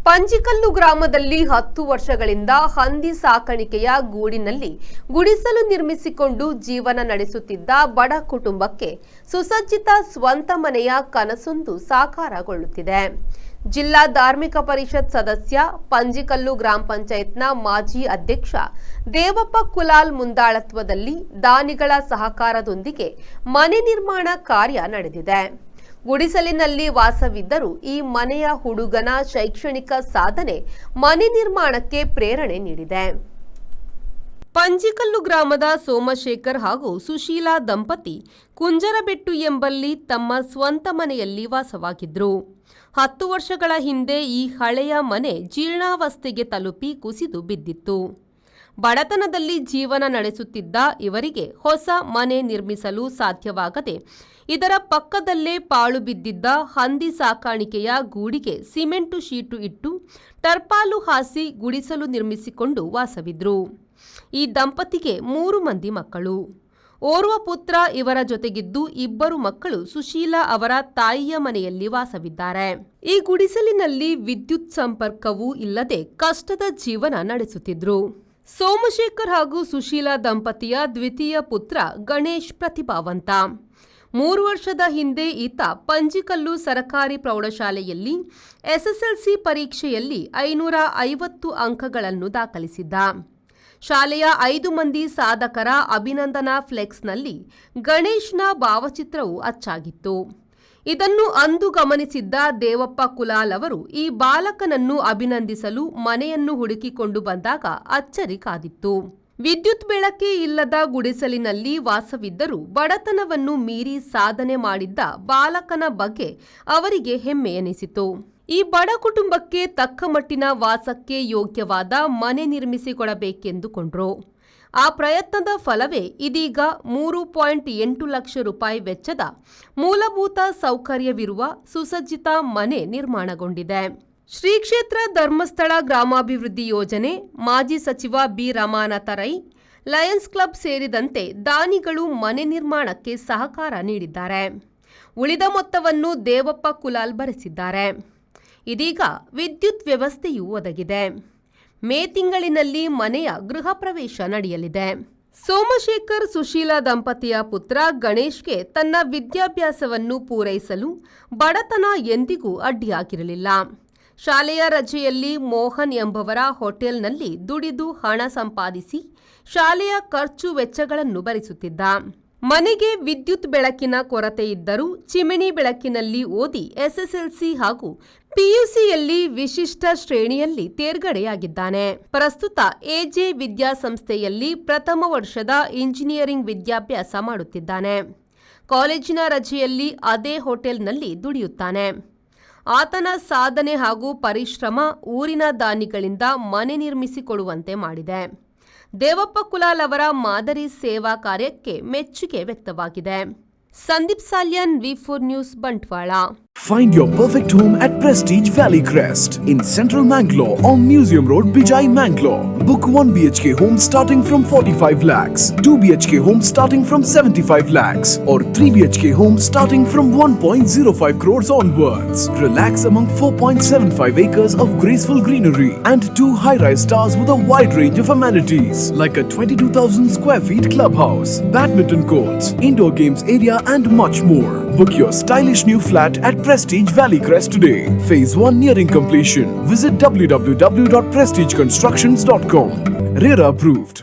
ಪಂಜಿಕಲ್ಲು ಗ್ರಾಮದಲ್ಲಿ 10 ವರ್ಷಗಳಿಂದ ಹಂದಿ ಸಾಕಾಣಿಕೆಯ ಗೂಡಿನಲ್ಲಿ ಗುಡಿಸಲು ನಿರ್ಮಿಸಿಕೊಂಡು ಜೀವನ ನಡೆಸುತ್ತಿದ್ದ ಬಡ ಕುಟುಂಬಕ್ಕೆ ಸುಸಜ್ಜಿತ ಸ್ವಂತ ಮನೆಯ ಕನಸೊಂದು ಸಾಕಾರಗೊಳ್ಳುತ್ತಿದೆ. ಜಿಲ್ಲಾ ಧಾರ್ಮಿಕ ಪರಿಷತ್ ಸದಸ್ಯ, ಪಂಜಿಕಲ್ಲು ಗ್ರಾಮ ಪಂಚಾಯತ್ನ ಮಾಜಿ ಅಧ್ಯಕ್ಷ ದೇವಪ್ಪ ಕುಲಾಲ್ ಮುಂದಾಳತ್ವದಲ್ಲಿ ದಾನಿಗಳ ಸಹಕಾರದೊಂದಿಗೆ ಮನೆ ನಿರ್ಮಾಣ ಕಾರ್ಯ ನಡೆದಿದೆ. ಗುಡಿಸಲಿನಲ್ಲಿ ವಾಸವಿದ್ದರೂ ಈ ಮನೆಯ ಹುಡುಗನ ಶೈಕ್ಷಣಿಕ ಸಾಧನೆ ಮನೆ ನಿರ್ಮಾಣಕ್ಕೆ ಪ್ರೇರಣೆ ನೀಡಿದೆ. ಪಂಜಿಕಲ್ಲು ಗ್ರಾಮದ ಸೋಮಶೇಖರ್ ಹಾಗೂ ಸುಶೀಲಾ ದಂಪತಿ ಕುಂಜರಬೆಟ್ಟು ಎಂಬಲ್ಲಿ ತಮ್ಮ ಸ್ವಂತ ಮನೆಯಲ್ಲಿ ವಾಸವಾಗಿದ್ರು. 10 ವರ್ಷಗಳ ಹಿಂದೆ ಈ ಹಳೆಯ ಮನೆ ಜೀರ್ಣಾವಸ್ಥೆಗೆ ತಲುಪಿ ಕುಸಿದು ಬಿದ್ದಿತ್ತು. ಬಡತನದಲ್ಲಿ ಜೀವನ ನಡೆಸುತ್ತಿದ್ದ ಇವರಿಗೆ ಹೊಸ ಮನೆ ನಿರ್ಮಿಸಲು ಸಾಧ್ಯವಾಗದೆ ಇದರ ಪಕ್ಕದಲ್ಲೇ ಪಾಳು ಬಿದ್ದಿದ್ದ ಹಂದಿ ಸಾಕಾಣಿಕೆಯ ಗೂಡಿಗೆ ಸಿಮೆಂಟು ಶೀಟು ಇಟ್ಟು ಟರ್ಪಾಲು ಹಾಸಿ ಗುಡಿಸಲು ನಿರ್ಮಿಸಿಕೊಂಡು ವಾಸವಿದ್ರು. ಈ ದಂಪತಿಗೆ 3 ಮಂದಿ ಮಕ್ಕಳು. ಓರ್ವ ಪುತ್ರ ಇವರ ಜೊತೆಗಿದ್ದು 2 ಮಕ್ಕಳು ಸುಶೀಲಾ ಅವರ ತಾಯಿಯ ಮನೆಯಲ್ಲಿ ವಾಸವಿದ್ದಾರೆ. ಈ ಗುಡಿಸಲಿನಲ್ಲಿ ವಿದ್ಯುತ್ ಸಂಪರ್ಕವೂ ಇಲ್ಲದೆ ಕಷ್ಟದ ಜೀವನ ನಡೆಸುತ್ತಿದ್ರು. ಸೋಮಶೇಖರ್ ಹಾಗೂ ಸುಶೀಲಾ ದಂಪತಿಯ ದ್ವಿತೀಯ ಪುತ್ರ ಗಣೇಶ್ ಪ್ರತಿಭಾವಂತ. 3 ವರ್ಷದ ಹಿಂದೆ ಈತ ಪಂಜಿಕಲ್ಲು ಸರಕಾರಿ ಪ್ರೌಢಶಾಲೆಯಲ್ಲಿ ಎಸ್ಎಸ್ಎಲ್ಸಿ ಪರೀಕ್ಷೆಯಲ್ಲಿ 550 ಅಂಕಗಳನ್ನು ದಾಖಲಿಸಿದ್ದ. ಶಾಲೆಯ 5 ಮಂದಿ ಸಾಧಕರ ಅಭಿನಂದನಾ ಫ್ಲೆಕ್ಸ್ನಲ್ಲಿ ಗಣೇಶ್ನ ಭಾವಚಿತ್ರವು ಅಚ್ಚಾಗಿತ್ತು. ಇದನ್ನು ಅಂದು ಗಮನಿಸಿದ್ದ ದೇವಪ್ಪ ಕುಲಾಲ್ ಅವರು ಈ ಬಾಲಕನನ್ನು ಅಭಿನಂದಿಸಲು ಮನೆಯನ್ನು ಹುಡುಕಿಕೊಂಡು ಬಂದಾಗ ಅಚ್ಚರಿ ಕಾದಿತ್ತು. ವಿದ್ಯುತ್ ಬೆಳಕೇ ಇಲ್ಲದ ಗುಡಿಸಲಿನಲ್ಲಿ ವಾಸವಿದ್ದರೂ ಬಡತನವನ್ನು ಮೀರಿ ಸಾಧನೆ ಮಾಡಿದ್ದ ಬಾಲಕನ ಬಗ್ಗೆ ಅವರಿಗೆ ಹೆಮ್ಮೆ ಎನಿಸಿತು. ಈ ಬಡ ಕುಟುಂಬಕ್ಕೆ ತಕ್ಕ ಮಟ್ಟಿನ ವಾಸಕ್ಕೆ ಯೋಗ್ಯವಾದ ಮನೆ ನಿರ್ಮಿಸಿಕೊಡಬೇಕೆಂದುಕೊಂಡ್ರು. ಆ ಪ್ರಯತ್ನದ ಫಲವೇ ಇದೀಗ 3.8 ಲಕ್ಷ ರೂಪಾಯಿ ವೆಚ್ಚದ ಮೂಲಭೂತ ಸೌಕರ್ಯವಿರುವ ಸುಸಜ್ಜಿತ ಮನೆ ನಿರ್ಮಾಣಗೊಂಡಿದೆ. ಶ್ರೀ ಕ್ಷೇತ್ರ ಧರ್ಮಸ್ಥಳ ಗ್ರಾಮಾಭಿವೃದ್ಧಿ ಯೋಜನೆ, ಮಾಜಿ ಸಚಿವ B Ramanath Rai, Lions Club ಸೇರಿದಂತೆ ದಾನಿಗಳು ಮನೆ ನಿರ್ಮಾಣಕ್ಕೆ ಸಹಕಾರ ನೀಡಿದ್ದಾರೆ. ಉಳಿದ ಮೊತ್ತವನ್ನು ದೇವಪ್ಪ ಕುಲಾಲ್ ಭರಿಸಿದ್ದಾರೆ. ಇದೀಗ ವಿದ್ಯುತ್ ವ್ಯವಸ್ಥೆಯೂ ಒದಗಿದೆ. ಮೇ ತಿಂಗಳಿನಲ್ಲಿ ಮನೆಯ ಗೃಹ ಪ್ರವೇಶ ನಡೆಯಲಿದೆ. ಸೋಮಶೇಖರ್ ಸುಶೀಲಾ ದಂಪತಿಯ ಪುತ್ರ ಗಣೇಶ್ಗೆ ತನ್ನ ವಿದ್ಯಾಭ್ಯಾಸವನ್ನು ಪೂರೈಸಲು ಬಡತನ ಎಂದಿಗೂ ಅಡ್ಡಿಯಾಗಿರಲಿಲ್ಲ. ಶಾಲೆಯ ರಜೆಯಲ್ಲಿ ಮೋಹನ್ ಎಂಬವರ ಹೋಟೆಲ್ನಲ್ಲಿ ದುಡಿದು ಹಣ ಸಂಪಾದಿಸಿ ಶಾಲೆಯ ಖರ್ಚು ವೆಚ್ಚಗಳನ್ನು ಭರಿಸುತ್ತಿದ್ದ. ಮನೆಗೆ ವಿದ್ಯುತ್ ಬೆಳಕಿನ ಕೊರತೆ ಇದ್ದರೂ ಚಿಮಣಿ ಬೆಳಕಿನಲ್ಲಿ ಓದಿ ಎಸ್ಎಸ್ಎಲ್ಸಿ ಹಾಗೂ ಪಿಯುಸಿಯಲ್ಲಿ ವಿಶಿಷ್ಟ ಶ್ರೇಣಿಯಲ್ಲಿ ತೇರ್ಗಡೆಯಾಗಿದ್ದಾನೆ. ಪ್ರಸ್ತುತ ಎಜೆ ವಿದ್ಯಾಸಂಸ್ಥೆಯಲ್ಲಿ ಪ್ರಥಮ ವರ್ಷದ ಇಂಜಿನಿಯರಿಂಗ್ ವಿದ್ಯಾಭ್ಯಾಸ ಮಾಡುತ್ತಿದ್ದಾನೆ. ಕಾಲೇಜಿನ ರಜೆಯಲ್ಲಿ ಅದೇ ಹೋಟೆಲ್ನಲ್ಲಿ ದುಡಿಯುತ್ತಾನೆ. ಆತನ ಸಾಧನೆ ಹಾಗೂ ಪರಿಶ್ರಮ ಊರಿನ ದಾನಿಗಳಿಂದ ಮನೆ ನಿರ್ಮಿಸಿಕೊಡುವಂತೆ ಮಾಡಿದೆ. ದೇವಪ್ಪ ಕುಲಾಲ್ ಅವರ ಮಾದರಿ ಸೇವಾ ಕಾರ್ಯಕ್ಕೆ ಮೆಚ್ಚುಗೆ ವ್ಯಕ್ತವಾಗಿದೆ. Sandeep Salian, V4 news, Bantwal. Find your perfect home at Prestige Valley Crest in Central Mangalore on Museum Road, Bijai, Mangalore. Book 1 BHK home starting from 45 lakhs, 2 BHK home starting from 75 lakhs, or 3 BHK home starting from 1.05 crores onwards. Relax among 4.75 acres of graceful greenery and 2 high-rise towers with a wide range of amenities like a 22,000 square feet clubhouse, badminton courts, indoor games area and much more. Book your stylish new flat at Prestige Valley Crest today. Phase 1 nearing completion. Visit www.prestigeconstructions.com. RERA approved.